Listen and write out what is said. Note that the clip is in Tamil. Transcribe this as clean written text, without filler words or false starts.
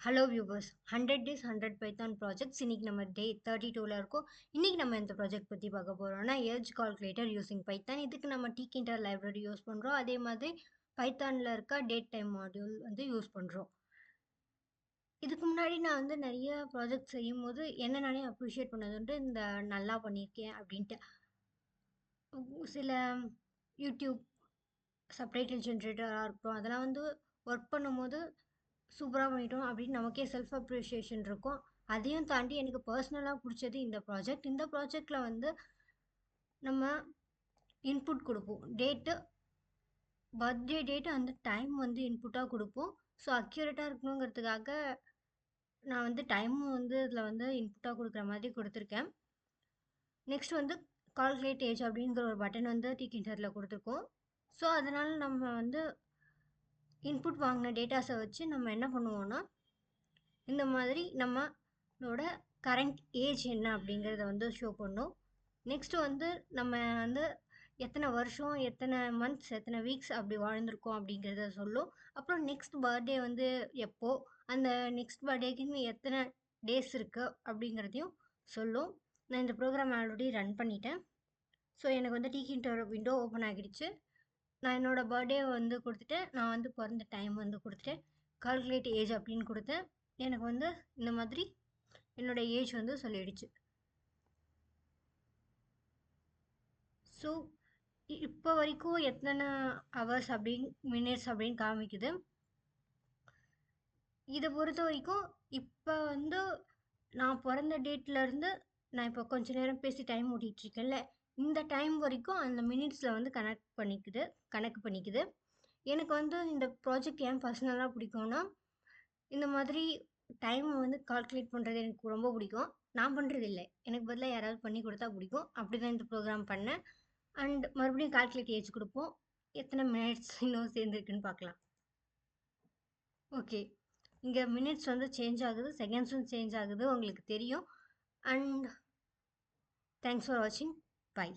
Hello viewers 100 days 100 Python projects இன்னைக்கு நம்ம டே 32ல இருக்கோம். இன்னைக்கு நம்ம இந்த ப்ராஜெக்ட் பற்றி பார்க்க போகிறோம்னா எட்ஜ் கால்குலேட்டர் யூசிங் பைத்தான். இதுக்கு நம்ம டிகின்டர் லைப்ரரி யூஸ் பண்ணுறோம். அதே மாதிரி பைத்தானில் இருக்க டேட் டைம் மாடியூல் வந்து யூஸ் பண்ணுறோம். இதுக்கு முன்னாடி நான் வந்து நிறைய ப்ராஜெக்ட் செய்யும் போது என்ன நானே அப்ரிஷியேட் பண்ணது வந்து இந்த நல்லா பண்ணியிருக்கேன் அப்படின்ட்டு. சில யூடியூப் சப்டைட்டில் ஜென்ரேட்டராக இருக்கட்டும், அதெல்லாம் வந்து ஒர்க் பண்ணும்போது சூப்பராக பண்ணிட்டோம் அப்படின்னு நமக்கே செல்ஃப் அப்ரிஷியேஷன் இருக்கும். அதையும் தாண்டி எனக்கு பர்சனலாக பிடிச்சது இந்த ப்ராஜெக்ட். இந்த ப்ராஜெக்டில் வந்து நம்ம இன்புட் கொடுப்போம். டேட்டு, பர்த்டே டேட்டு, அந்த டைம் வந்து இன்புட்டாக கொடுப்போம். ஸோ அக்யூரேட்டாக இருக்கணுங்கிறதுக்காக நான் வந்து டைமும் வந்து இதில் வந்து இன்புட்டாக கொடுக்குற மாதிரி கொடுத்துருக்கேன். நெக்ஸ்ட் வந்து கால்குலேட் ஏஜ் அப்படிங்கிற ஒரு பட்டன் வந்து டிகின்டரில் கொடுத்துருக்கோம். ஸோ அதனால் நம்ம வந்து இன்புட் வாங்கின டேட்டாஸை வச்சு நம்ம என்ன பண்ணுவோம்னா, இந்த மாதிரி நம்மளோட கரண்ட் ஏஜ் என்ன அப்படிங்கிறத வந்து ஷோ பண்ணும். நெக்ஸ்ட் வந்து நம்ம வந்து எத்தனை வருஷம், எத்தனை மந்த்ஸ், எத்தனை வீக்ஸ் அப்படி வாழ்ந்திருக்கோம் அப்படிங்கிறத சொல்லும். அப்புறம் நெக்ஸ்ட் பர்த்டே வந்து எப்போ, அந்த நெக்ஸ்ட் பர்த்டேக்குன்னு எத்தனை டேஸ் இருக்குது அப்படிங்கிறதையும் சொல்லும். நான் இந்த ப்ரோக்ராம் ஆல்ரெடி ரன் பண்ணிட்டேன். ஸோ எனக்கு வந்து டிகின்டர் விண்டோ ஓப்பன் ஆகிடுச்சு. நான் என்னோடய பர்த்டே வந்து கொடுத்துட்டேன். நான் வந்து பிறந்த டைம் வந்து கொடுத்துட்டேன். கால்குலேட் ஏஜ் அப்படின்னு கொடுத்தேன். எனக்கு வந்து இந்த மாதிரி என்னோடய ஏஜ் வந்து சொல்லிடுச்சு. ஸோ இப்போ வரைக்கும் எத்தனை ஹவர்ஸ் அப்படின்னு மினிட்ஸ் அப்படின்னு காமிக்குது. இதை பொறுத்த வரைக்கும் இப்போ வந்து நான் பிறந்த டேட்லேருந்து நான் இப்போ கொஞ்ச நேரம் பேசி டைம் ஓட்டிகிட்ருக்கேன்ல, இந்த டைம் வரைக்கும் அந்த மினிட்ஸில் வந்து கணக்கு பண்ணிக்குது. எனக்கு வந்து இந்த ப்ராஜெக்ட் ஏன் பர்சனலாக பிடிக்கும்னா, இந்த மாதிரி டைம் வந்து கால்குலேட் பண்ணுறது எனக்கு ரொம்ப பிடிக்கும். நான் பண்ணுறது இல்லை, எனக்கு பதிலாக யாராவது பண்ணி கொடுத்தா பிடிக்கும். அப்படி தான் இந்த ப்ரோக்ராம் பண்ணேன். அண்ட் மறுபடியும் கால்குலேட் ஏஜ் கொடுப்போம். எத்தனை மினிட்ஸ் இன்னும் சேர்ந்துருக்குன்னு பார்க்கலாம். ஓகே, இங்கே மினிட்ஸ் வந்து சேஞ்ச் ஆகுது, செகண்ட்ஸும் சேஞ்ச் ஆகுது, உங்களுக்கு தெரியும். அண்ட் தேங்க்ஸ் ஃபார் வாட்சிங். பை.